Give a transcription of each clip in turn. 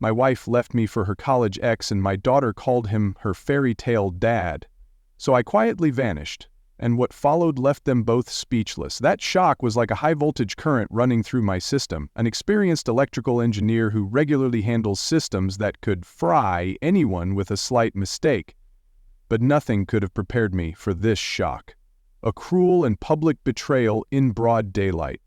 My wife left me for her college ex and my daughter called him her fairy tale dad. So I quietly vanished, and what followed left them both speechless. That shock was like a high-voltage current running through my system, an experienced electrical engineer who regularly handles systems that could fry anyone with a slight mistake. But nothing could have prepared me for this shock. A cruel and public betrayal in broad daylight.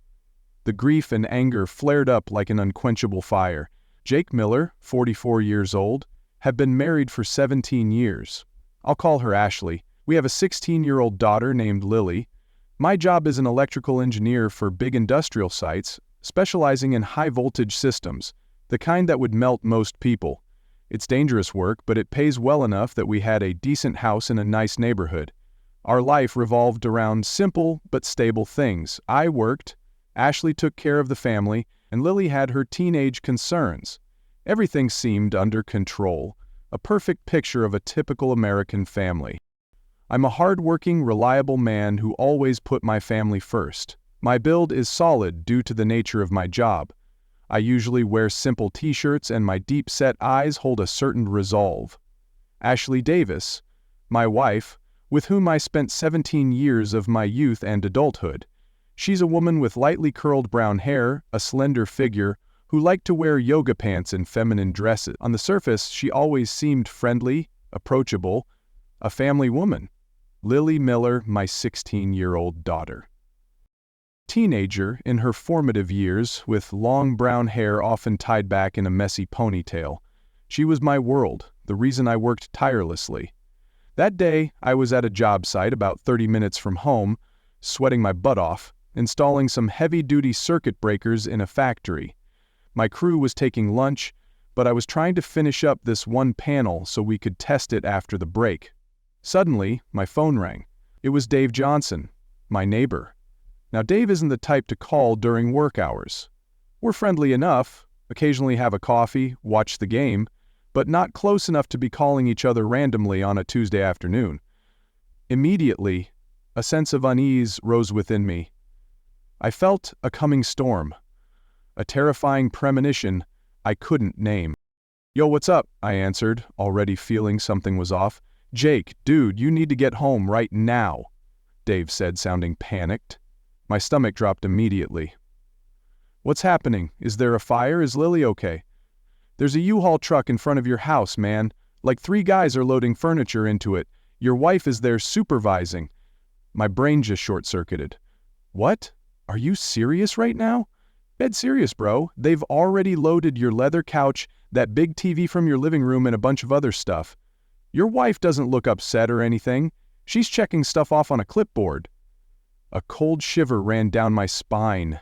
The grief and anger flared up like an unquenchable fire. Jake Miller, 44 years old, had been married for 17 years. I'll call her Ashley. We have a 16-year-old daughter named Lily. My job is an electrical engineer for big industrial sites, specializing in high-voltage systems, the kind that would melt most people. It's dangerous work, but it pays well enough that we had a decent house in a nice neighborhood. Our life revolved around simple but stable things. I worked, Ashley took care of the family, and Lily had her teenage concerns. Everything seemed under control, a perfect picture of a typical American family. I'm a hard-working, reliable man who always put my family first. My build is solid due to the nature of my job. I usually wear simple t-shirts and my deep-set eyes hold a certain resolve. Ashley Davis, my wife, with whom I spent 17 years of my youth and adulthood. She's a woman with lightly curled brown hair, a slender figure, who liked to wear yoga pants and feminine dresses. On the surface, she always seemed friendly, approachable, a family woman. Lily Miller, my 16-year-old daughter. Teenager in her formative years, with long brown hair often tied back in a messy ponytail. She was my world, the reason I worked tirelessly. That day, I was at a job site about 30 minutes from home, sweating my butt off, installing some heavy-duty circuit breakers in a factory. My crew was taking lunch, but I was trying to finish up this one panel so we could test it after the break. Suddenly, my phone rang. It was Dave Johnson, my neighbor. Now, Dave isn't the type to call during work hours. We're friendly enough, occasionally have a coffee, watch the game, but not close enough to be calling each other randomly on a Tuesday afternoon. Immediately, a sense of unease rose within me. I felt a coming storm, a terrifying premonition I couldn't name. "Yo, what's up?" I answered, already feeling something was off. "Jake, dude, you need to get home right now," Dave said, sounding panicked. My stomach dropped immediately. "What's happening? Is there a fire? Is Lily okay?" "There's a U-Haul truck in front of your house, man. Like 3 guys are loading furniture into it. Your wife is there supervising." My brain just short-circuited. "What? Are you serious right now?" "Dead serious, bro. They've already loaded your leather couch, that big TV from your living room, and a bunch of other stuff. Your wife doesn't look upset or anything. She's checking stuff off on a clipboard." A cold shiver ran down my spine.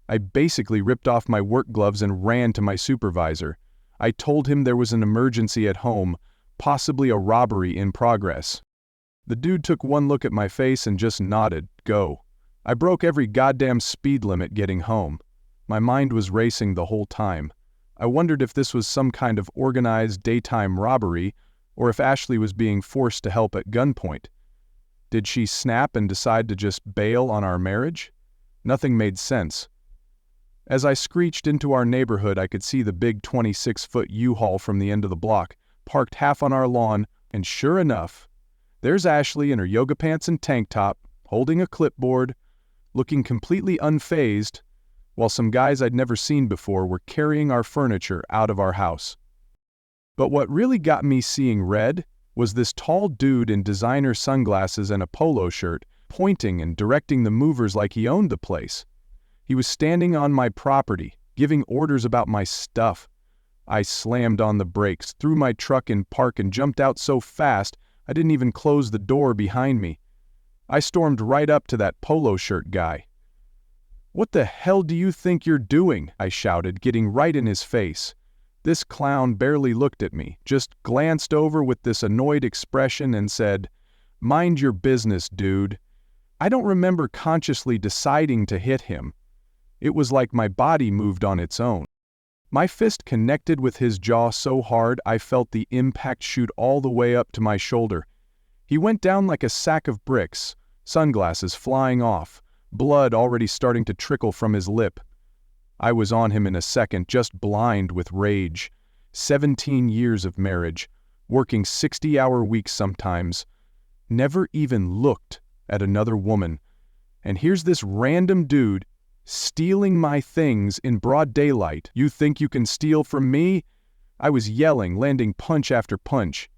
I basically ripped off my work gloves and ran to my supervisor. I told him there was an emergency at home, possibly a robbery in progress. The dude took one look at my face and just nodded, "Go." I broke every goddamn speed limit getting home. My mind was racing the whole time. I wondered if this was some kind of organized daytime robbery, or if Ashley was being forced to help at gunpoint. Did she snap and decide to just bail on our marriage? Nothing made sense. As I screeched into our neighborhood, I could see the big 26-foot U-Haul from the end of the block, parked half on our lawn, and sure enough, there's Ashley in her yoga pants and tank top, holding a clipboard, looking completely unfazed, while some guys I'd never seen before were carrying our furniture out of our house. But what really got me seeing red was this tall dude in designer sunglasses and a polo shirt, pointing and directing the movers like he owned the place. He was standing on my property, giving orders about my stuff. I slammed on the brakes, threw my truck in park, and jumped out so fast I didn't even close the door behind me. I stormed right up to that polo shirt guy. "What the hell do you think you're doing?" I shouted, getting right in his face. This clown barely looked at me, just glanced over with this annoyed expression and said, "Mind your business, dude." I don't remember consciously deciding to hit him. It was like my body moved on its own. My fist connected with his jaw so hard I felt the impact shoot all the way up to my shoulder. He went down like a sack of bricks, sunglasses flying off, blood already starting to trickle from his lip. I was on him in a second, just blind with rage. 17 years of marriage, working 60-hour weeks sometimes, never even looked at another woman. And here's this random dude stealing my things in broad daylight. You think you can steal from me? I was yelling, landing punch after punch.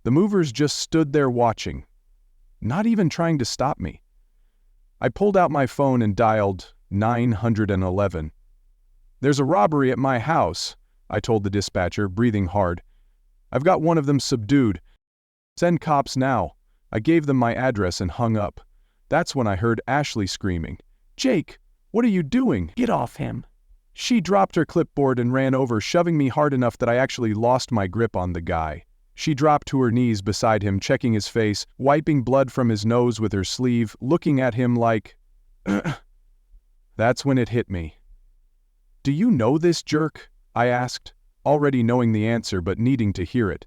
The movers just stood there watching, not even trying to stop me. I pulled out my phone and dialed 911. "There's a robbery at my house," I told the dispatcher, breathing hard. "I've got one of them subdued. Send cops now." I gave them my address and hung up. That's when I heard Ashley screaming, "Jake, what are you doing? Get off him." She dropped her clipboard and ran over, shoving me hard enough that I actually lost my grip on the guy. She dropped to her knees beside him, checking his face, wiping blood from his nose with her sleeve, looking at him like, That's when it hit me. "Do you know this jerk?" I asked, already knowing the answer but needing to hear it.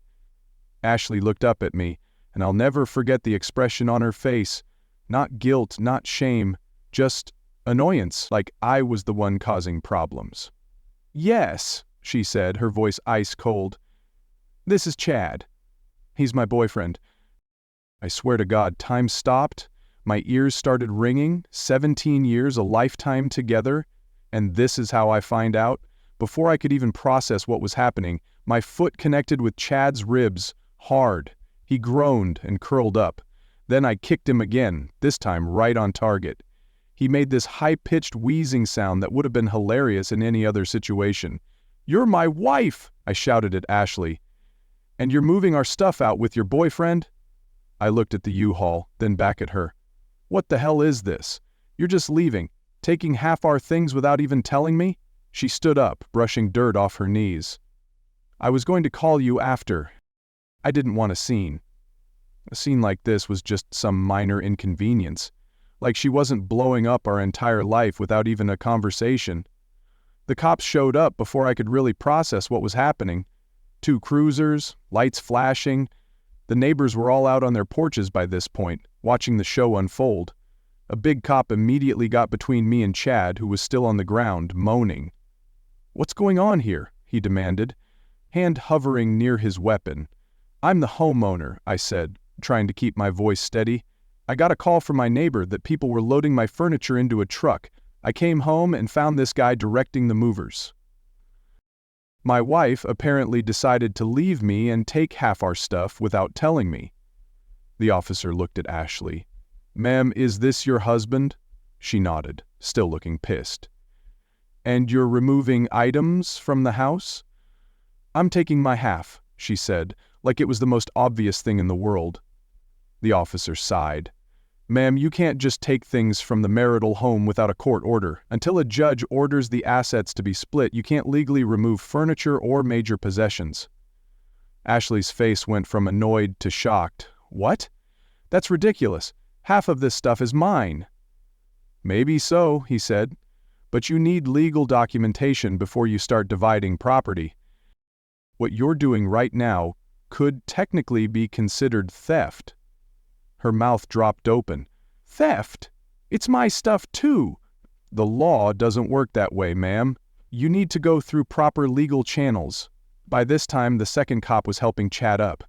Ashley looked up at me, and I'll never forget the expression on her face. Not guilt, not shame, just annoyance, like I was the one causing problems. "Yes," she said, her voice ice cold. "This is Chad. He's my boyfriend." I swear to God, time stopped. My ears started ringing. 17 years, a lifetime together. And this is how I find out. Before I could even process what was happening, my foot connected with Chad's ribs, hard. He groaned and curled up. Then I kicked him again, this time right on target. He made this high-pitched wheezing sound that would have been hilarious in any other situation. "You're my wife!" I shouted at Ashley. "And you're moving our stuff out with your boyfriend?" I looked at the U-Haul, then back at her. "What the hell is this? You're just leaving, taking half our things without even telling me?" She stood up, brushing dirt off her knees. "I was going to call you after. I didn't want a scene." A scene like this was just some minor inconvenience. Like she wasn't blowing up our entire life without even a conversation. The cops showed up before I could really process what was happening. 2 cruisers, lights flashing. The neighbors were all out on their porches by this point, watching the show unfold. A big cop immediately got between me and Chad, who was still on the ground, moaning. "What's going on here?" he demanded, hand hovering near his weapon. "I'm the homeowner," I said, trying to keep my voice steady. "I got a call from my neighbor that people were loading my furniture into a truck. I came home and found this guy directing the movers." My wife apparently decided to leave me and take half our stuff without telling me. The officer looked at Ashley. "Ma'am, is this your husband?" She nodded, still looking pissed. "And you're removing items from the house?" "I'm taking my half," she said, like it was the most obvious thing in the world. The officer sighed. "Ma'am, you can't just take things from the marital home without a court order. Until a judge orders the assets to be split, you can't legally remove furniture or major possessions." Ashley's face went from annoyed to shocked. "What? That's ridiculous. Half of this stuff is mine." "Maybe so," he said, "but you need legal documentation before you start dividing property. What you're doing right now could technically be considered theft." Her mouth dropped open. "Theft? It's my stuff too." "The law doesn't work that way, ma'am. You need to go through proper legal channels." By this time, the second cop was helping Chad up.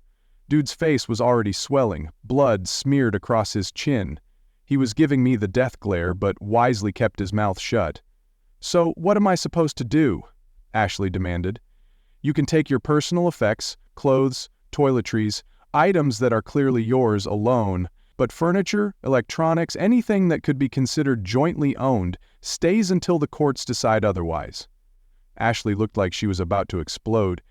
Dude's face was already swelling, blood smeared across his chin. He was giving me the death glare, but wisely kept his mouth shut. "So, what am I supposed to do?" Ashley demanded. "You can take your personal effects, clothes, toiletries, items that are clearly yours alone, but furniture, electronics, anything that could be considered jointly owned, stays until the courts decide otherwise." Ashley looked like she was about to explode.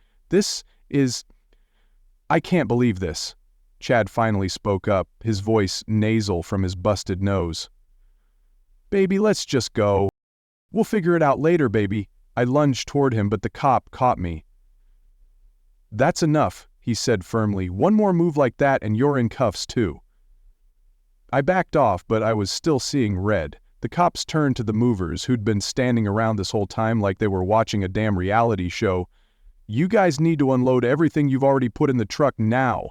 I can't believe this." Chad finally spoke up, his voice nasal from his busted nose. "Baby, let's just go. We'll figure it out later, baby." I lunged toward him, but the cop caught me. "That's enough," he said firmly. "One more move like that and you're in cuffs too." I backed off, but I was still seeing red. The cops turned to the movers, who'd been standing around this whole time like they were watching a damn reality show. "You guys need to unload everything you've already put in the truck now."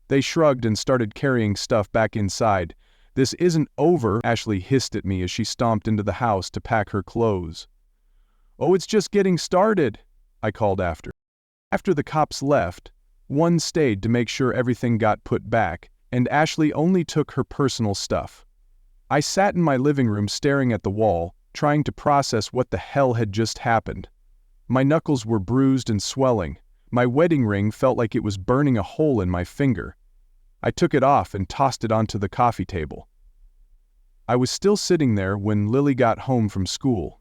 They shrugged and started carrying stuff back inside. "This isn't over," Ashley hissed at me as she stomped into the house to pack her clothes. "Oh, it's just getting started," I called after. After the cops left, one stayed to make sure everything got put back, and Ashley only took her personal stuff. I sat in my living room staring at the wall, trying to process what the hell had just happened. My knuckles were bruised and swelling. My wedding ring felt like it was burning a hole in my finger. I took it off and tossed it onto the coffee table. I was still sitting there when Lily got home from school.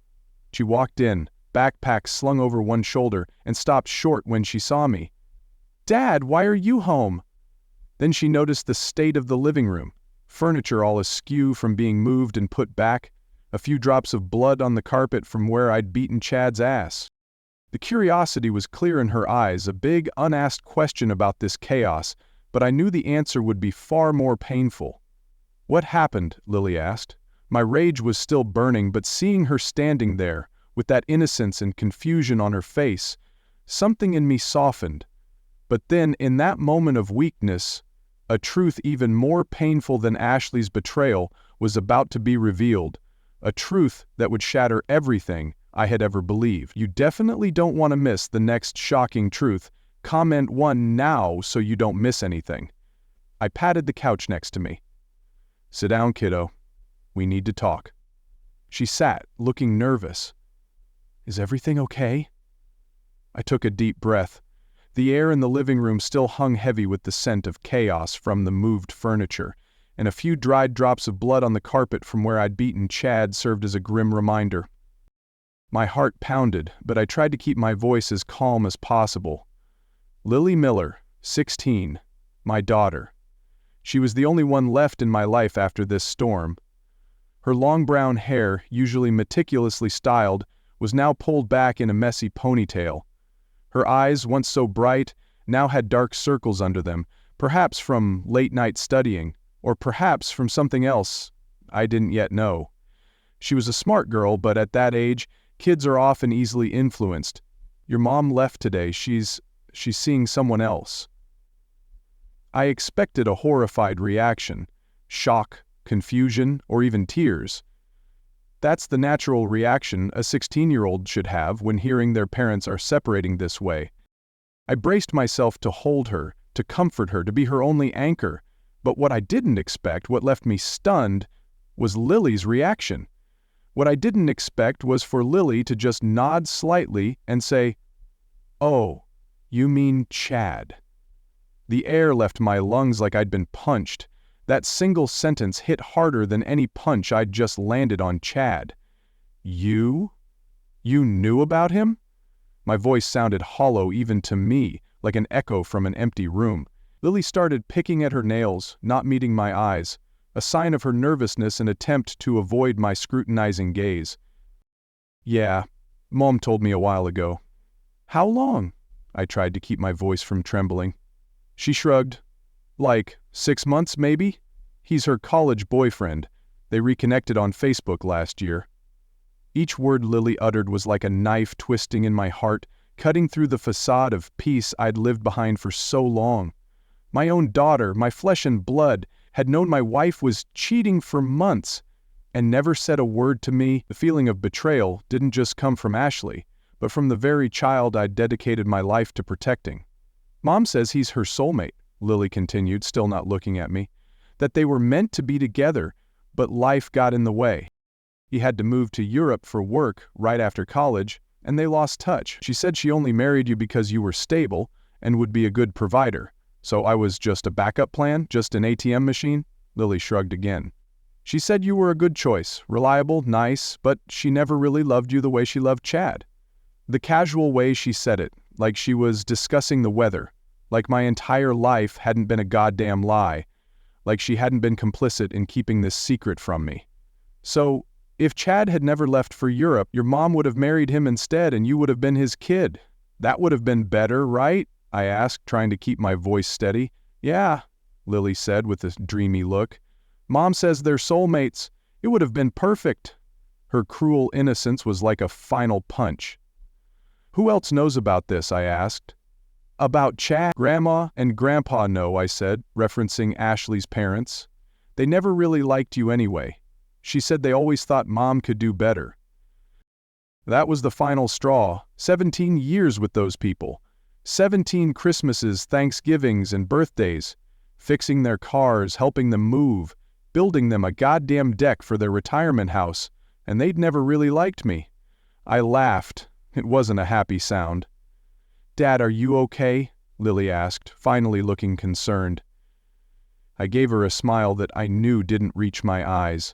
She walked in, backpack slung over one shoulder, and stopped short when she saw me. "Dad, why are you home?" Then she noticed the state of the living room. Furniture all askew from being moved and put back, a few drops of blood on the carpet from where I'd beaten Chad's ass. The curiosity was clear in her eyes, a big, unasked question about this chaos, but I knew the answer would be far more painful. "What happened?" Lily asked. My rage was still burning, but seeing her standing there, with that innocence and confusion on her face, something in me softened. But then, in that moment of weakness, a truth even more painful than Ashley's betrayal was about to be revealed, a truth that would shatter everything I had ever believed. You definitely don't want to miss the next shocking truth. Comment 1 now so you don't miss anything. I patted the couch next to me. "Sit down, kiddo. We need to talk." She sat, looking nervous. "Is everything okay?" I took a deep breath. The air in the living room still hung heavy with the scent of chaos from the moved furniture, and a few dried drops of blood on the carpet from where I'd beaten Chad served as a grim reminder. My heart pounded, but I tried to keep my voice as calm as possible. Lily Miller, 16, my daughter. She was the only one left in my life after this storm. Her long brown hair, usually meticulously styled, was now pulled back in a messy ponytail. Her eyes, once so bright, now had dark circles under them, perhaps from late-night studying, or perhaps from something else I didn't yet know. She was a smart girl, but at that age, kids are often easily influenced. "Your mom left today. She's seeing someone else." I expected a horrified reaction, shock, confusion, or even tears. That's the natural reaction a 16-year-old should have when hearing their parents are separating this way. I braced myself to hold her, to comfort her, to be her only anchor. But what I didn't expect, what left me stunned, was Lily's reaction. What I didn't expect was for Lily to just nod slightly and say, "Oh, you mean Chad." The air left my lungs like I'd been punched. That single sentence hit harder than any punch I'd just landed on Chad. "You? You knew about him?" My voice sounded hollow even to me, like an echo from an empty room. Lily started picking at her nails, not meeting my eyes, a sign of her nervousness and attempt to avoid my scrutinizing gaze. "Yeah, Mom told me a while ago." "How long?" I tried to keep my voice from trembling. She shrugged. "Like 6 months, maybe? He's her college boyfriend. They reconnected on Facebook last year." Each word Lily uttered was like a knife twisting in my heart, cutting through the facade of peace I'd lived behind for so long. My own daughter, my flesh and blood, had known my wife was cheating for months, and never said a word to me. The feeling of betrayal didn't just come from Ashley, but from the very child I'd dedicated my life to protecting. "Mom says he's her soulmate," Lily continued, still not looking at me. "That they were meant to be together, but life got in the way. He had to move to Europe for work right after college, and they lost touch. She said she only married you because you were stable and would be a good provider. So I was just a backup plan, just an ATM machine?" Lily shrugged again. "She said you were a good choice, reliable, nice, but she never really loved you the way she loved Chad." The casual way she said it, like she was discussing the weather, like my entire life hadn't been a goddamn lie, like she hadn't been complicit in keeping this secret from me. "So, if Chad had never left for Europe, your mom would have married him instead and you would have been his kid. That would have been better, right?" I asked, trying to keep my voice steady. "Yeah," Lily said with a dreamy look. "Mom says they're soulmates. It would have been perfect." Her cruel innocence was like a final punch. "Who else knows about this?" I asked. "About Chad? Grandma and Grandpa know," I said, referencing Ashley's parents. "They never really liked you anyway. She said they always thought Mom could do better." That was the final straw. 17 years with those people. 17 Christmases, Thanksgivings, and birthdays, fixing their cars, helping them move, building them a goddamn deck for their retirement house, and they'd never really liked me. I laughed. It wasn't a happy sound. "Dad, are you okay?" Lily asked, finally looking concerned. I gave her a smile that I knew didn't reach my eyes.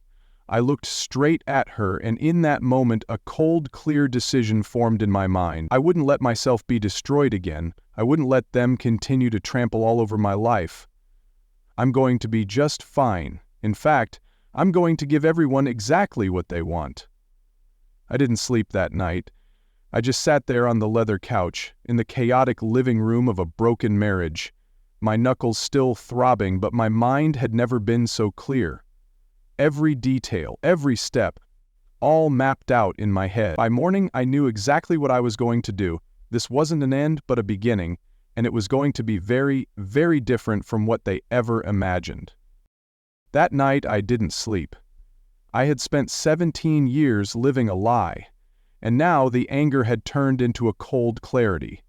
I looked straight at her, and in that moment a cold, clear decision formed in my mind. I wouldn't let myself be destroyed again. I wouldn't let them continue to trample all over my life. I'm going to be just fine. In fact, I'm going to give everyone exactly what they want. I didn't sleep that night. I just sat there on the leather couch, in the chaotic living room of a broken marriage, my knuckles still throbbing, but my mind had never been so clear. Every detail, every step, all mapped out in my head. By morning, I knew exactly what I was going to do. This wasn't an end, but a beginning, and it was going to be very, very different from what they ever imagined. That night, I didn't sleep. I had spent 17 years living a lie, and now the anger had turned into a cold clarity.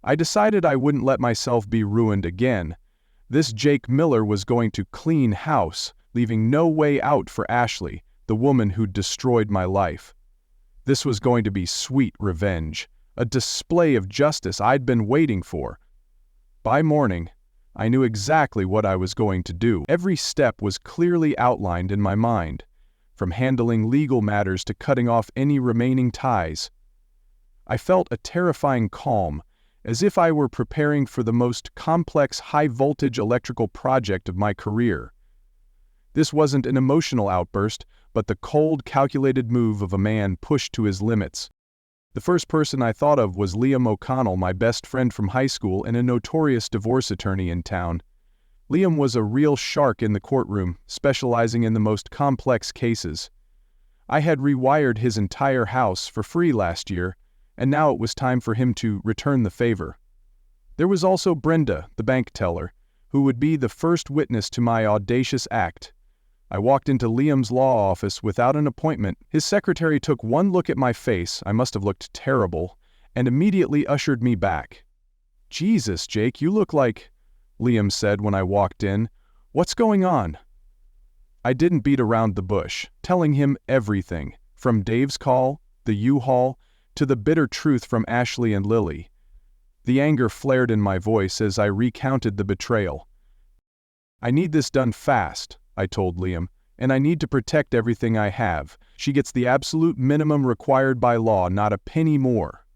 I decided I wouldn't let myself be ruined again. This Jake Miller was going to clean house, leaving no way out for Ashley, the woman who'd destroyed my life. This was going to be sweet revenge, a display of justice I'd been waiting for. By morning, I knew exactly what I was going to do. Every step was clearly outlined in my mind, from handling legal matters to cutting off any remaining ties. I felt a terrifying calm, as if I were preparing for the most complex high-voltage electrical project of my career. This wasn't an emotional outburst, but the cold, calculated move of a man pushed to his limits. The first person I thought of was Liam O'Connell, my best friend from high school and a notorious divorce attorney in town. Liam was a real shark in the courtroom, specializing in the most complex cases. I had rewired his entire house for free last year, and now it was time for him to return the favor. There was also Brenda, the bank teller, who would be the first witness to my audacious act. I walked into Liam's law office without an appointment. His secretary took one look at my face, I must have looked terrible, and immediately ushered me back. "Jesus, Jake, you look like," Liam said when I walked in. "What's going on?" I didn't beat around the bush, telling him everything, from Dave's call, the U-Haul, to the bitter truth from Ashley and Lily. The anger flared in my voice as I recounted the betrayal. "I need this done fast," I told Liam, "and I need to protect everything I have. She gets the absolute minimum required by law, not a penny more."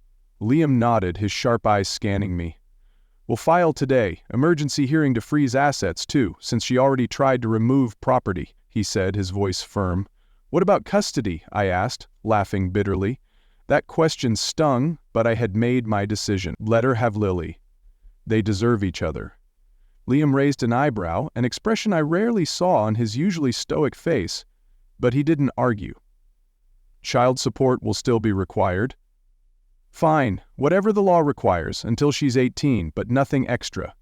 Liam nodded, his sharp eyes scanning me. "We'll file today, emergency hearing to freeze assets too, since she already tried to remove property," he said, his voice firm. "What about custody?" I asked, laughing bitterly. That question stung, but I had made my decision. Let her have Lily. They deserve each other. Liam raised an eyebrow, an expression I rarely saw on his usually stoic face, but he didn't argue. "Child support will still be required." "Fine, whatever the law requires, until she's 18, but nothing extra."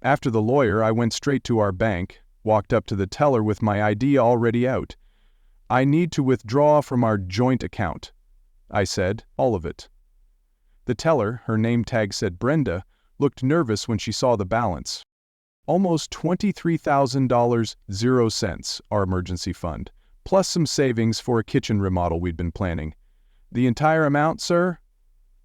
After the lawyer, I went straight to our bank, walked up to the teller with my ID already out. "I need to withdraw from our joint account," I said, "all of it." The teller, her name tag said Brenda, looked nervous when she saw the balance. "Almost $23,000, 0 cents, our emergency fund, plus some savings for a kitchen remodel we'd been planning. The entire amount, sir?"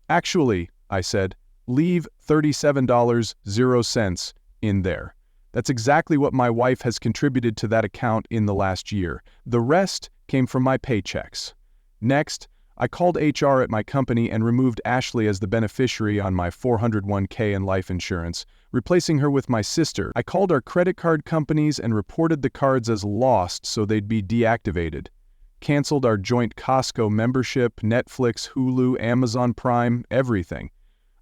"Actually," I said, "leave $37, 0 cents in there. That's exactly what my wife has contributed to that account in the last year. The rest came from my paychecks." Next, I called HR at my company and removed Ashley as the beneficiary on my 401k and life insurance, replacing her with my sister. I called our credit card companies and reported the cards as lost so they'd be deactivated. Canceled our joint Costco membership, Netflix, Hulu, Amazon Prime, everything.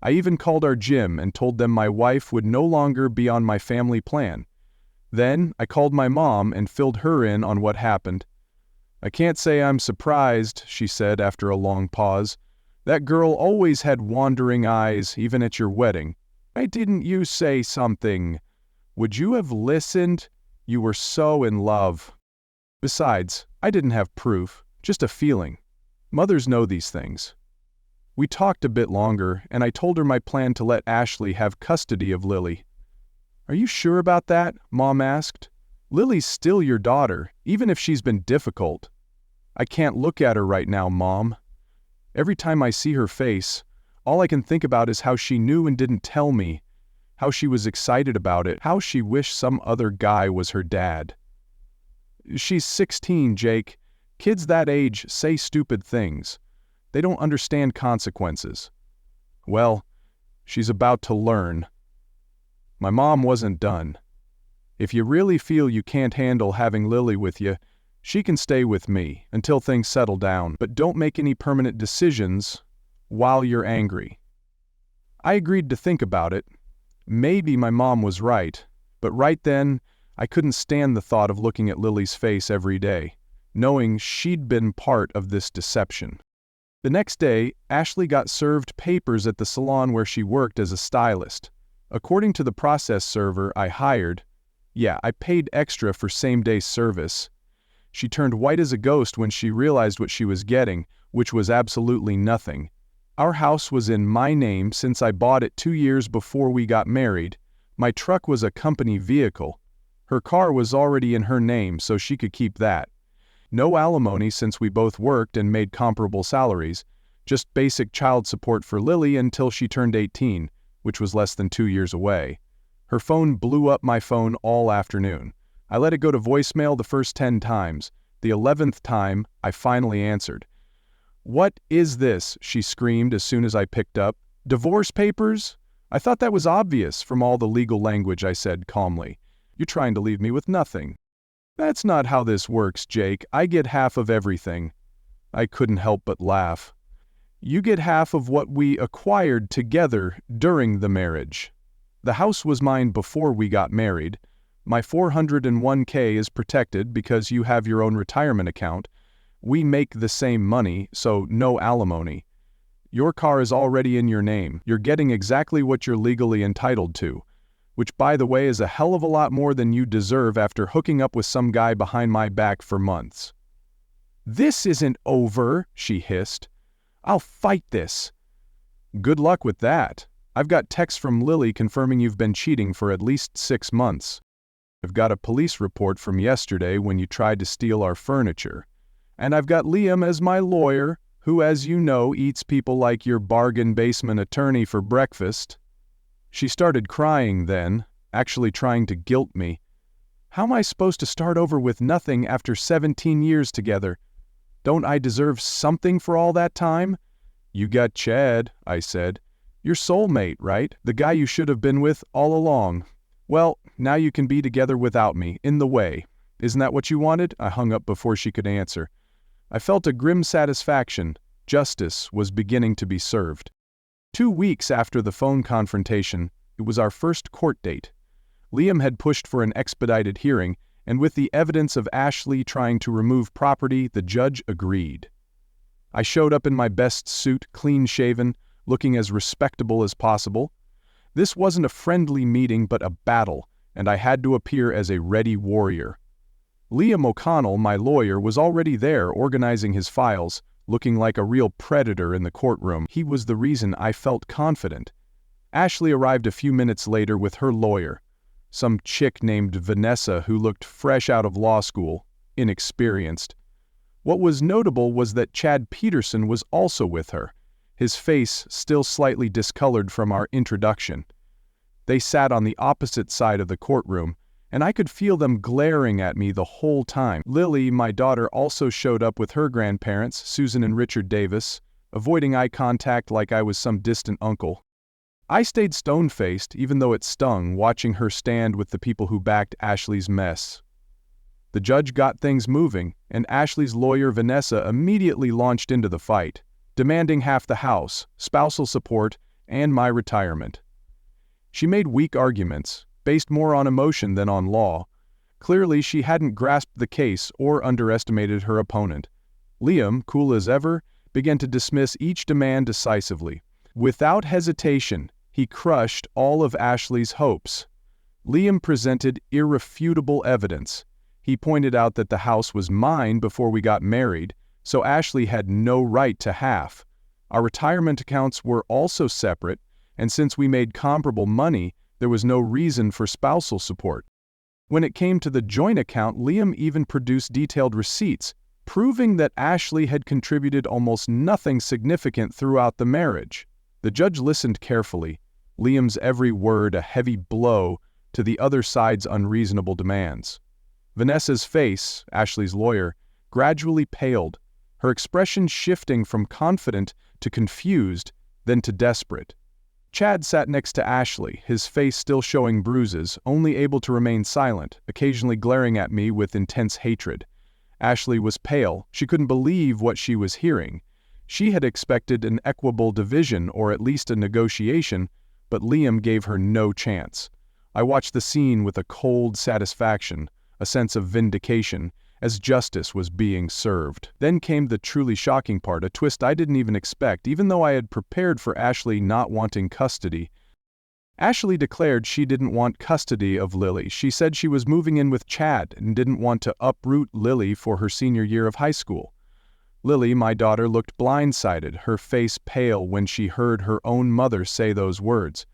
I even called our gym and told them my wife would no longer be on my family plan. Then, I called my mom and filled her in on what happened. "I can't say I'm surprised," she said after a long pause. "That girl always had wandering eyes, even at your wedding. Why didn't you say something? Would you have listened? You were so in love." Besides, I didn't have proof, just a feeling. Mothers know these things. We talked a bit longer, and I told her my plan to let Ashley have custody of Lily. "Are you sure about that?" Mom asked. "Lily's still your daughter, even if she's been difficult." "I can't look at her right now, Mom. Every time I see her face, all I can think about is how she knew and didn't tell me, how she was excited about it, how she wished some other guy was her dad." "She's 16, Jake. Kids that age say stupid things. They don't understand consequences." "Well, she's about to learn." My mom wasn't done. "If you really feel you can't handle having Lily with you, she can stay with me until things settle down, but don't make any permanent decisions while you're angry." I agreed to think about it. Maybe my mom was right, but right then, I couldn't stand the thought of looking at Lily's face every day, knowing she'd been part of this deception. The next day, Ashley got served papers at the salon where she worked as a stylist. According to the process server I hired, I paid extra for same-day service. She turned white as a ghost when she realized what she was getting, which was absolutely nothing. Our house was in my name since I bought it 2 years before we got married. My truck was a company vehicle. Her car was already in her name, so she could keep that. No alimony since we both worked and made comparable salaries, just basic child support for Lily until she turned 18, which was less than 2 years away. Her phone blew up my phone all afternoon. I let it go to voicemail the first 10 times. The 11th time, I finally answered. "What is this?" she screamed as soon as I picked up. "Divorce papers?" "I thought that was obvious from all the legal language," I said calmly. "You're trying to leave me with nothing." "That's not how this works, Jake. I get half of everything." I couldn't help but laugh. "You get half of what we acquired together during the marriage. The house was mine before we got married. My 401k is protected because you have your own retirement account. We make the same money, so no alimony. Your car is already in your name. You're getting exactly what you're legally entitled to, which, by the way, is a hell of a lot more than you deserve after hooking up with some guy behind my back for months." "This isn't over," she hissed. "I'll fight this." "Good luck with that. I've got texts from Lily confirming you've been cheating for at least 6 months. I've got a police report from yesterday when you tried to steal our furniture. And I've got Liam as my lawyer, who, as you know, eats people like your bargain basement attorney for breakfast." She started crying then, actually trying to guilt me. "How am I supposed to start over with nothing after 17 years together? Don't I deserve something for all that time?" "You got Chad," I said. "Your soulmate, right? The guy you should have been with all along. Well, now you can be together without me, in the way. Isn't that what you wanted?" I hung up before she could answer. I felt a grim satisfaction. Justice was beginning to be served. 2 weeks after the phone confrontation, it was our first court date. Liam had pushed for an expedited hearing, and with the evidence of Ashley trying to remove property, the judge agreed. I showed up in my best suit, clean-shaven, looking as respectable as possible. This wasn't a friendly meeting but a battle, and I had to appear as a ready warrior. Liam O'Connell, my lawyer, was already there organizing his files, looking like a real predator in the courtroom. He was the reason I felt confident. Ashley arrived a few minutes later with her lawyer, some chick named Vanessa who looked fresh out of law school, inexperienced. What was notable was that Chad Peterson was also with her, his face still slightly discolored from our introduction. They sat on the opposite side of the courtroom, and I could feel them glaring at me the whole time. Lily, my daughter, also showed up with her grandparents, Susan and Richard Davis, avoiding eye contact like I was some distant uncle. I stayed stone-faced, even though it stung, watching her stand with the people who backed Ashley's mess. The judge got things moving, and Ashley's lawyer Vanessa immediately launched into the fight, demanding half the house, spousal support, and my retirement. She made weak arguments, based more on emotion than on law. Clearly, she hadn't grasped the case or underestimated her opponent. Liam, cool as ever, began to dismiss each demand decisively. Without hesitation, he crushed all of Ashley's hopes. Liam presented irrefutable evidence. He pointed out that the house was mine before we got married, so Ashley had no right to half. Our retirement accounts were also separate, and since we made comparable money, there was no reason for spousal support. When it came to the joint account, Liam even produced detailed receipts, proving that Ashley had contributed almost nothing significant throughout the marriage. The judge listened carefully, Liam's every word a heavy blow to the other side's unreasonable demands. Vanessa's face, Ashley's lawyer, gradually paled, her expression shifting from confident to confused, then to desperate. Chad sat next to Ashley, his face still showing bruises, only able to remain silent, occasionally glaring at me with intense hatred. Ashley was pale. She couldn't believe what she was hearing. She had expected an equitable division or at least a negotiation, but Liam gave her no chance. I watched the scene with a cold satisfaction, a sense of vindication, as justice was being served. Then came the truly shocking part, a twist I didn't even expect, even though I had prepared for Ashley not wanting custody. Ashley declared she didn't want custody of Lily. She said she was moving in with Chad and didn't want to uproot Lily for her senior year of high school. Lily, my daughter, looked blindsided, her face pale when she heard her own mother say those words.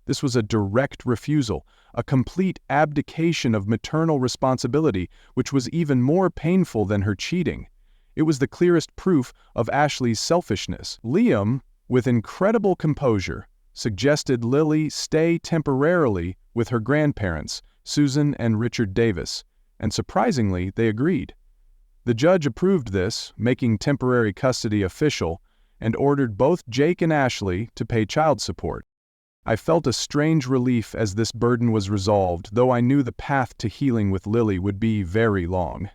This was a direct refusal, a complete abdication of maternal responsibility, which was even more painful than her cheating. It was the clearest proof of Ashley's selfishness. Liam, with incredible composure, suggested Lily stay temporarily with her grandparents, Susan and Richard Davis, and surprisingly, they agreed. The judge approved this, making temporary custody official, and ordered both Jake and Ashley to pay child support. I felt a strange relief as this burden was resolved, though I knew the path to healing with Lily would be very long.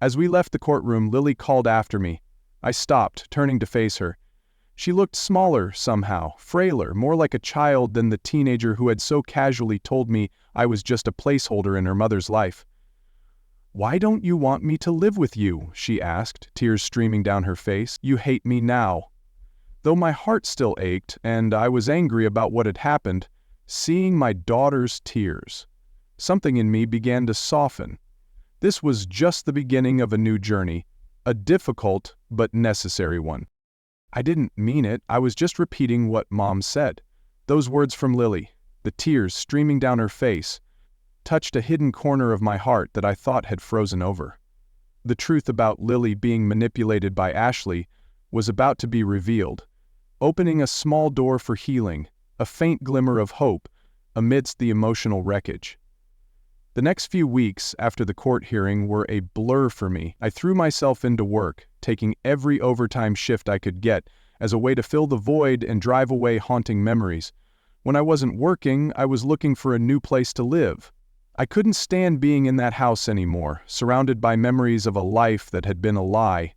As we left the courtroom, Lily called after me. I stopped, turning to face her. She looked smaller somehow, frailer, more like a child than the teenager who had so casually told me I was just a placeholder in her mother's life. "Why don't you want me to live with you?" she asked, tears streaming down her face. "You hate me now." Though my heart still ached, and I was angry about what had happened, seeing my daughter's tears, something in me began to soften. This was just the beginning of a new journey, a difficult but necessary one. I didn't mean it, I was just repeating what Mom said. Those words from Lily, the tears streaming down her face, touched a hidden corner of my heart that I thought had frozen over. The truth about Lily being manipulated by Ashley was about to be revealed, opening a small door for healing, a faint glimmer of hope amidst the emotional wreckage. The next few weeks after the court hearing were a blur for me. I threw myself into work, taking every overtime shift I could get as a way to fill the void and drive away haunting memories. When I wasn't working, I was looking for a new place to live. I couldn't stand being in that house anymore, surrounded by memories of a life that had been a lie.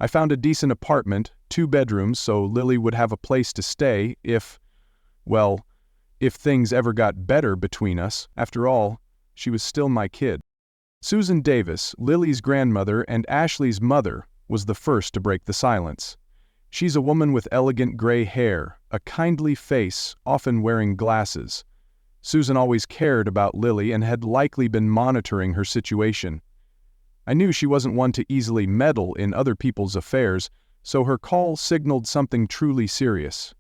I found a decent apartment, 2 bedrooms, so Lily would have a place to stay if things ever got better between us. After all, she was still my kid. Susan Davis, Lily's grandmother and Ashley's mother, was the first to break the silence. She's a woman with elegant gray hair, a kindly face, often wearing glasses. Susan always cared about Lily and had likely been monitoring her situation. I knew she wasn't one to easily meddle in other people's affairs, so her call signaled something truly serious.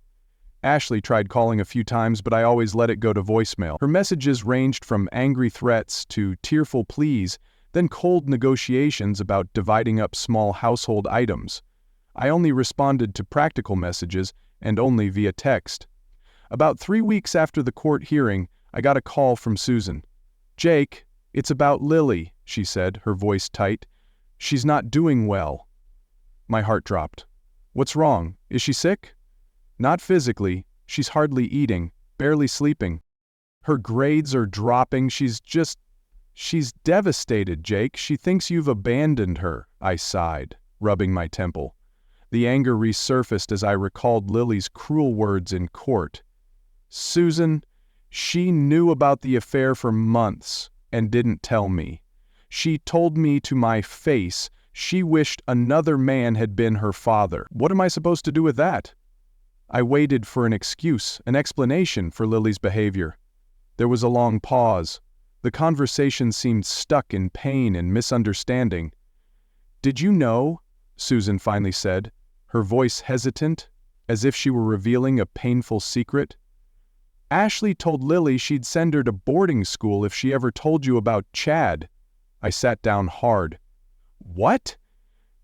Ashley tried calling a few times, but I always let it go to voicemail. Her messages ranged from angry threats to tearful pleas, then cold negotiations about dividing up small household items. I only responded to practical messages, and only via text. About 3 weeks after the court hearing, I got a call from Susan. "Jake, it's about Lily," she said, her voice tight. "She's not doing well." My heart dropped. "What's wrong? Is she sick?" "Not physically. She's hardly eating, barely sleeping. Her grades are dropping. She's devastated, Jake. She thinks you've abandoned her," I sighed, rubbing my temple. The anger resurfaced as I recalled Lily's cruel words in court. "Susan, she knew about the affair for months and didn't tell me. She told me to my face she wished another man had been her father. What am I supposed to do with that?" I waited for an excuse, an explanation for Lily's behavior. There was a long pause. The conversation seemed stuck in pain and misunderstanding. "Did you know?" Susan finally said. her voice hesitant, as if she were revealing a painful secret. "Ashley told Lily she'd send her to boarding school if she ever told you about Chad." I sat down hard. "What?"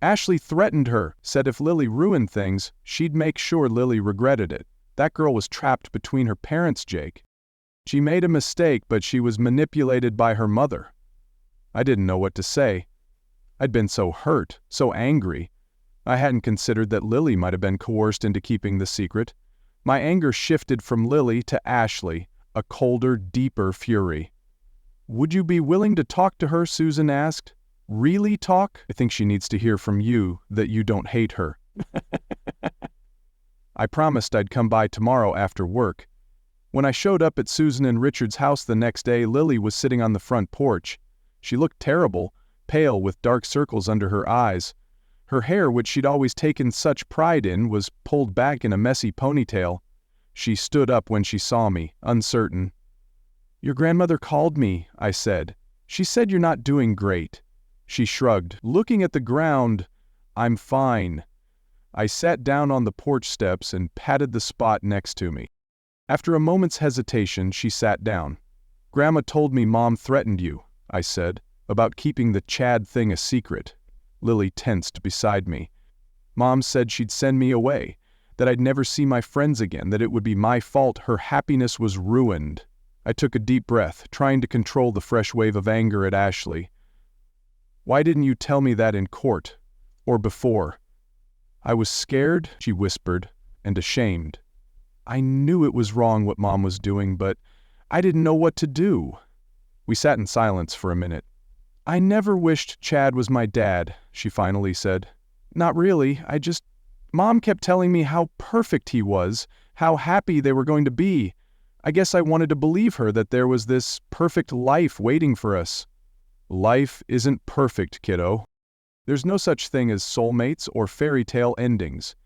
"Ashley threatened her, said if Lily ruined things, she'd make sure Lily regretted it. That girl was trapped between her parents, Jake. She made a mistake, but she was manipulated by her mother." I didn't know what to say. I'd been so hurt, so angry. I hadn't considered that Lily might have been coerced into keeping the secret. My anger shifted from Lily to Ashley, a colder, deeper fury. "Would you be willing to talk to her?" Susan asked. "Really talk? I think she needs to hear from you that you don't hate her." I promised I'd come by tomorrow after work. When I showed up at Susan and Richard's house the next day, Lily was sitting on the front porch. She looked terrible, pale with dark circles under her eyes. Her hair, which she'd always taken such pride in, was pulled back in a messy ponytail. She stood up when she saw me, uncertain. "Your grandmother called me," I said. "She said you're not doing great." She shrugged, looking at the ground. "I'm fine." I sat down on the porch steps and patted the spot next to me. After a moment's hesitation, she sat down. "Grandma told me Mom threatened you," I said, "about keeping the Chad thing a secret." Lily tensed beside me. "Mom said she'd send me away, that I'd never see my friends again, that it would be my fault, her happiness was ruined." I took a deep breath, trying to control the fresh wave of anger at Ashley. "Why didn't you tell me that in court? Or before?" "I was scared," she whispered, "and ashamed. I knew it was wrong what Mom was doing, but I didn't know what to do." We sat in silence for a minute. "I never wished Chad was my dad," she finally said. "Not really, Mom kept telling me how perfect he was, how happy they were going to be. I guess I wanted to believe her that there was this perfect life waiting for us." "Life isn't perfect, kiddo. There's no such thing as soulmates or fairy tale endings.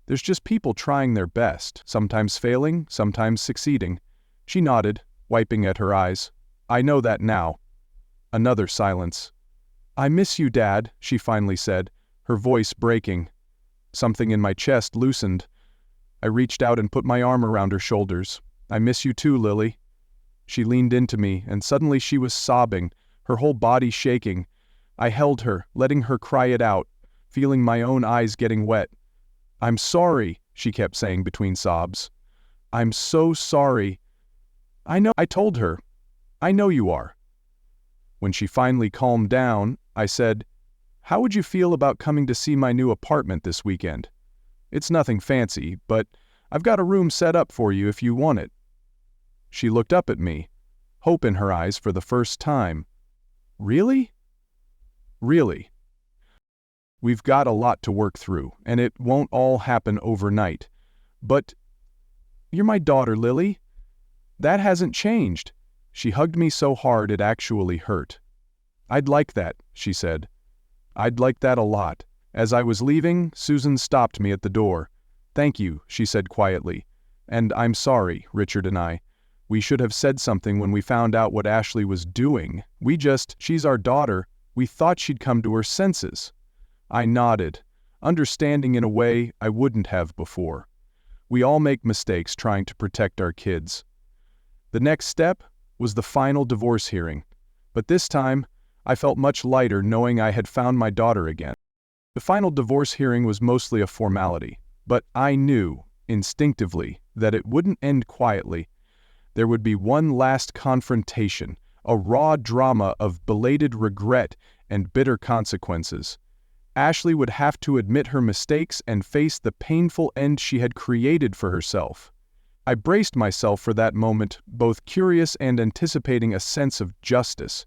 There's just people trying their best, sometimes failing, sometimes succeeding." She nodded, wiping at her eyes. "I know that now." Another silence. "I miss you, Dad," she finally said, her voice breaking. Something in my chest loosened. I reached out and put my arm around her shoulders. "I miss you too, Lily." She leaned into me, and suddenly she was sobbing, her whole body shaking. I held her, letting her cry it out, feeling my own eyes getting wet. "I'm sorry," she kept saying between sobs. "I'm so sorry." "I know," I told her. "I know you are." When she finally calmed down, I said, "How would you feel about coming to see my new apartment this weekend? It's nothing fancy, but I've got a room set up for you if you want it." She looked up at me, hope in her eyes for the first time. "Really?" "Really. We've got a lot to work through, and it won't all happen overnight. But you're my daughter, Lily. That hasn't changed." She hugged me so hard it actually hurt. "I'd like that," she said. "I'd like that a lot." As I was leaving, Susan stopped me at the door. "Thank you," she said quietly. "And I'm sorry, Richard and I. We should have said something when we found out what Ashley was doing. She's our daughter. We thought she'd come to her senses." I nodded, understanding in a way I wouldn't have before. We all make mistakes trying to protect our kids. The next step was the final divorce hearing, but this time I felt much lighter knowing I had found my daughter again. The final divorce hearing was mostly a formality, but I knew, instinctively, that it wouldn't end quietly. There would be one last confrontation, a raw drama of belated regret and bitter consequences. Ashley would have to admit her mistakes and face the painful end she had created for herself. I braced myself for that moment, both curious and anticipating a sense of justice.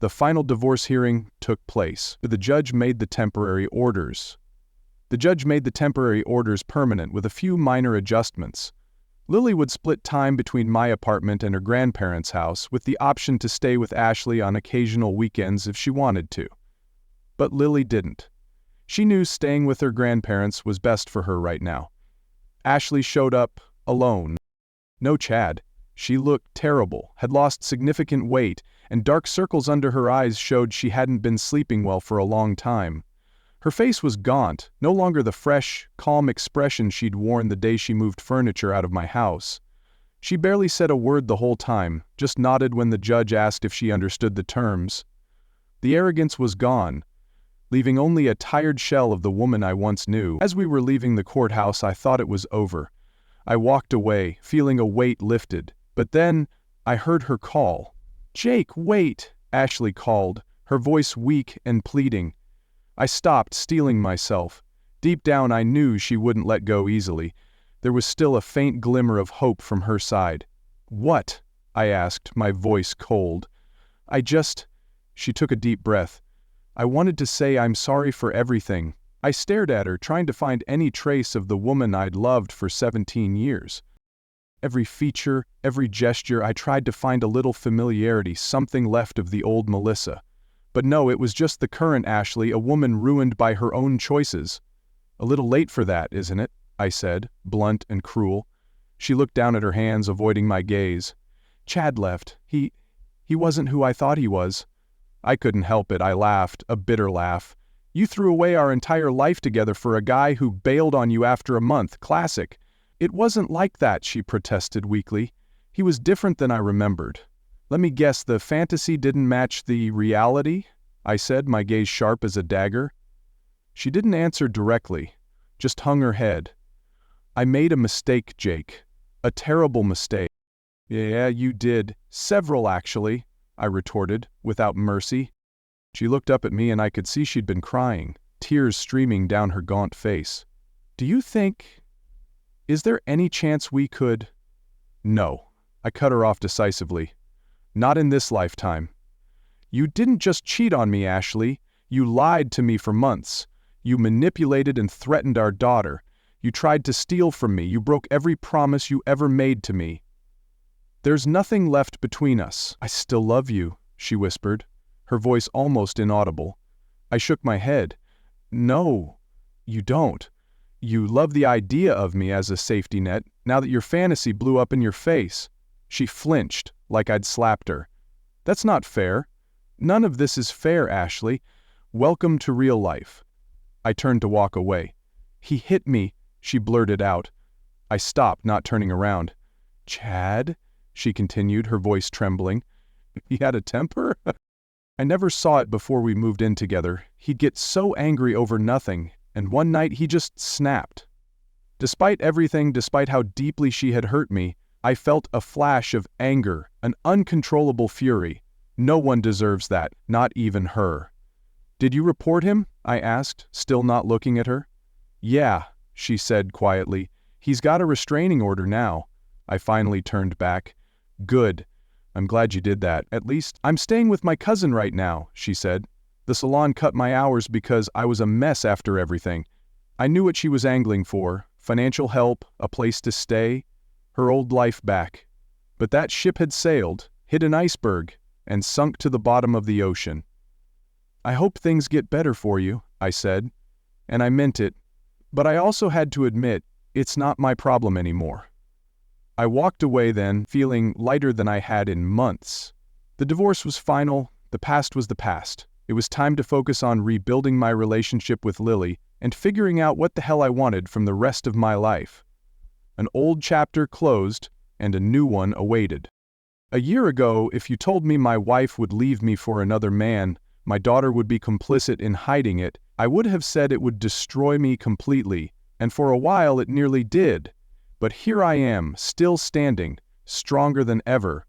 The final divorce hearing took place. The judge made the temporary orders permanent with a few minor adjustments. Lily would split time between my apartment and her grandparents' house, with the option to stay with Ashley on occasional weekends if she wanted to. But Lily didn't. She knew staying with her grandparents was best for her right now. Ashley showed up alone. No Chad. She looked terrible, had lost significant weight, and dark circles under her eyes showed she hadn't been sleeping well for a long time. Her face was gaunt, no longer the fresh, calm expression she'd worn the day she moved furniture out of my house. She barely said a word the whole time, just nodded when the judge asked if she understood the terms. The arrogance was gone, leaving only a tired shell of the woman I once knew. As we were leaving the courthouse, I thought it was over. I walked away, feeling a weight lifted. But then, I heard her call. "Jake, wait!" Ashley called, her voice weak and pleading. I stopped, steeling myself. Deep down I knew she wouldn't let go easily. There was still a faint glimmer of hope from her side. "What?" I asked, my voice cold. She took a deep breath. "I wanted to say I'm sorry for everything." I stared at her, trying to find any trace of the woman I'd loved for 17 years. Every feature, every gesture, I tried to find a little familiarity, something left of the old Melissa. But no, it was just the current Ashley, a woman ruined by her own choices. "A little late for that, isn't it?" I said, blunt and cruel. She looked down at her hands, avoiding my gaze. "Chad left. He wasn't who I thought he was." I couldn't help it. I laughed, a bitter laugh. "You threw away our entire life together for a guy who bailed on you after a month. Classic." "It wasn't like that," she protested weakly. "He was different than I remembered." "Let me guess, the fantasy didn't match the reality?" I said, my gaze sharp as a dagger. She didn't answer directly, just hung her head. "I made a mistake, Jake. A terrible mistake." "Yeah, you did. Several, actually," I retorted, without mercy. She looked up at me and I could see she'd been crying, tears streaming down her gaunt face. Is there any chance we could?" "No," I cut her off decisively. "Not in this lifetime." "You didn't just cheat on me, Ashley. You lied to me for months. You manipulated and threatened our daughter. You tried to steal from me. You broke every promise you ever made to me." "There's nothing left between us." "I still love you," she whispered, her voice almost inaudible. I shook my head. "No, you don't. You love the idea of me as a safety net, now that your fantasy blew up in your face." She flinched, like I'd slapped her. "That's not fair. None of this is fair, Ashley. Welcome to real life." I turned to walk away. "He hit me," she blurted out. I stopped, not turning around. "Chad?" she continued, her voice trembling. "He had a temper?" I never saw it before we moved in together. He'd get so angry over nothing, and one night he just snapped. Despite everything, despite how deeply she had hurt me, I felt a flash of anger, an uncontrollable fury. No one deserves that, not even her. "Did you report him?" I asked, still not looking at her. "Yeah," she said quietly. "He's got a restraining order now." I finally turned back. "Good. I'm glad you did that. At least, I'm staying with my cousin right now," she said. "The salon cut my hours because I was a mess after everything." I knew what she was angling for: financial help, a place to stay, her old life back. But that ship had sailed, hit an iceberg, and sunk to the bottom of the ocean. "I hope things get better for you," I said. And I meant it. But I also had to admit, it's not my problem anymore. I walked away then, feeling lighter than I had in months. The divorce was final, the past was the past. It was time to focus on rebuilding my relationship with Lily and figuring out what the hell I wanted from the rest of my life. An old chapter closed, and a new one awaited. A year ago, if you told me my wife would leave me for another man, my daughter would be complicit in hiding it, I would have said it would destroy me completely, and for a while it nearly did. But here I am, still standing, stronger than ever.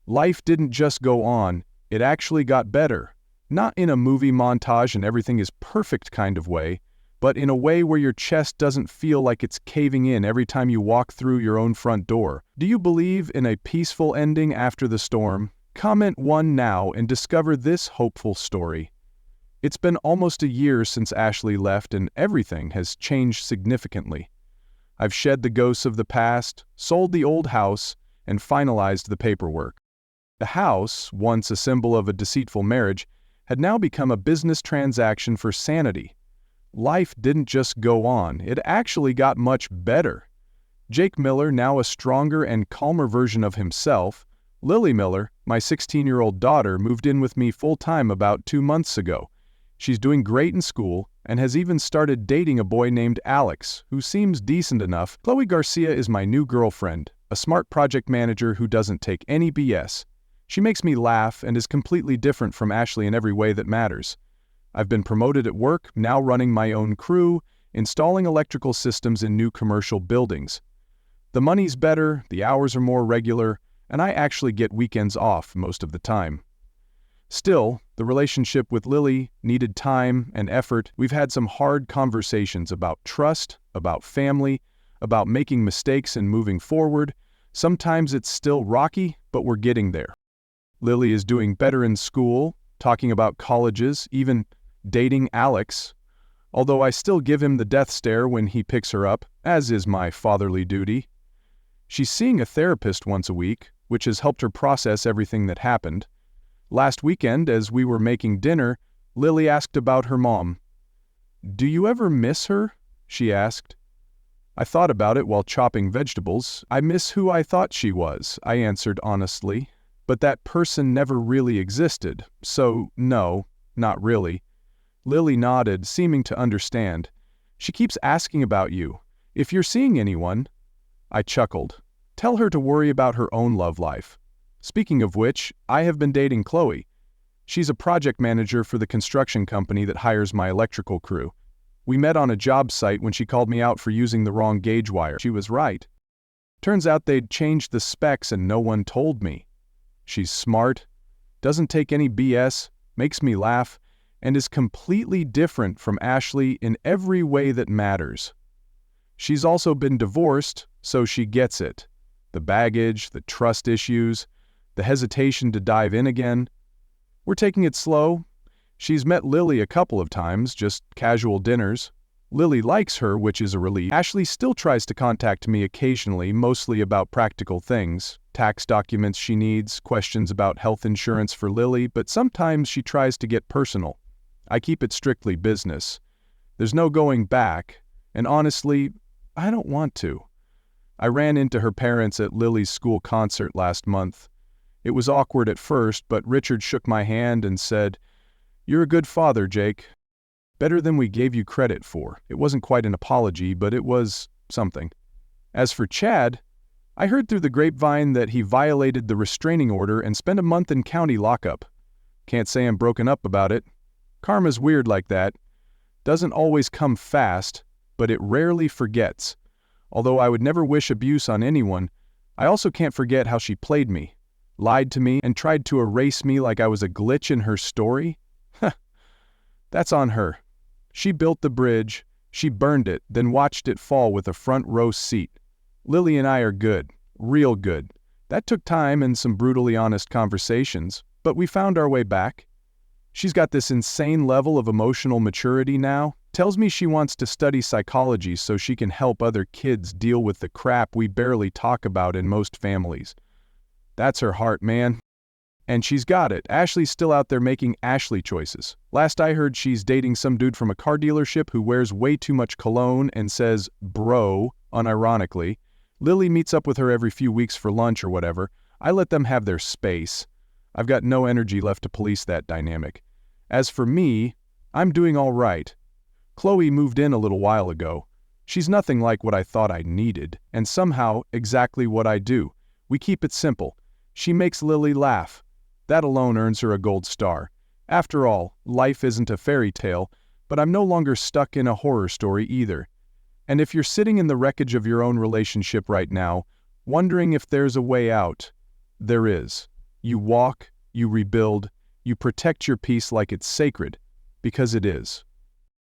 Life didn't just go on, it actually got better. Not in a movie montage and everything is perfect kind of way, but in a way where your chest doesn't feel like it's caving in every time you walk through your own front door. Do you believe in a peaceful ending after the storm? Comment 1 now and discover this hopeful story. It's been almost a year since Ashley left and everything has changed significantly. I've shed the ghosts of the past, sold the old house, and finalized the paperwork. The house, once a symbol of a deceitful marriage, had now become a business transaction for sanity. Life didn't just go on, it actually got much better. Jake Miller, now a stronger and calmer version of himself. Lily Miller, my 16-year-old daughter, moved in with me full-time about 2 months ago. She's doing great in school and has even started dating a boy named Alex, who seems decent enough. Chloe Garcia is my new girlfriend, a smart project manager who doesn't take any BS. She makes me laugh and is completely different from Ashley in every way that matters. I've been promoted at work, now running my own crew, installing electrical systems in new commercial buildings. The money's better, the hours are more regular, and I actually get weekends off most of the time. Still, the relationship with Lily needed time and effort. We've had some hard conversations about trust, about family, about making mistakes and moving forward. Sometimes it's still rocky, but we're getting there. Lily is doing better in school, talking about colleges, even dating Alex. Although I still give him the death stare when he picks her up, as is my fatherly duty. She's seeing a therapist once a week, which has helped her process everything that happened. Last weekend, as we were making dinner, Lily asked about her mom. "Do you ever miss her?" she asked. I thought about it while chopping vegetables. "I miss who I thought she was," I answered honestly. "But that person never really existed, so no, not really." Lily nodded, seeming to understand. "She keeps asking about you. If you're seeing anyone." I chuckled. "Tell her to worry about her own love life. Speaking of which, I have been dating Chloe. She's a project manager for the construction company that hires my electrical crew. We met on a job site when she called me out for using the wrong gauge wire. She was right. Turns out they'd changed the specs and no one told me. She's smart, doesn't take any BS, makes me laugh, and is completely different from Ashley in every way that matters. She's also been divorced, so she gets it. The baggage, the trust issues, the hesitation to dive in again. We're taking it slow. She's met Lily a couple of times, just casual dinners. Lily likes her, which is a relief. Ashley still tries to contact me occasionally, mostly about practical things, tax documents she needs, questions about health insurance for Lily, but sometimes she tries to get personal. I keep it strictly business. There's no going back, and honestly, I don't want to. I ran into her parents at Lily's school concert last month. It was awkward at first, but Richard shook my hand and said, "You're a good father, Jake. Better than we gave you credit for." It wasn't quite an apology, but it was something. As for Chad, I heard through the grapevine that he violated the restraining order and spent a month in county lockup. Can't say I'm broken up about it. Karma's weird like that. Doesn't always come fast, but it rarely forgets. Although I would never wish abuse on anyone, I also can't forget how she played me, lied to me, and tried to erase me like I was a glitch in her story. That's on her. She built the bridge, she burned it, then watched it fall with a front row seat. Lily and I are good, real good. That took time and some brutally honest conversations, but we found our way back. She's got this insane level of emotional maturity now. Tells me she wants to study psychology so she can help other kids deal with the crap we barely talk about in most families. That's her heart, man. And she's got it. Ashley's still out there making Ashley choices. Last I heard, she's dating some dude from a car dealership who wears way too much cologne and says bro, unironically. Lily meets up with her every few weeks for lunch or whatever. I let them have their space. I've got no energy left to police that dynamic. As for me, I'm doing all right. Chloe moved in a little while ago. She's nothing like what I thought I needed, and somehow exactly what I do. We keep it simple. She makes Lily laugh. That alone earns her a gold star. After all, life isn't a fairy tale, but I'm no longer stuck in a horror story either. And if you're sitting in the wreckage of your own relationship right now, wondering if there's a way out, there is. You walk, you rebuild, you protect your peace like it's sacred, because it is.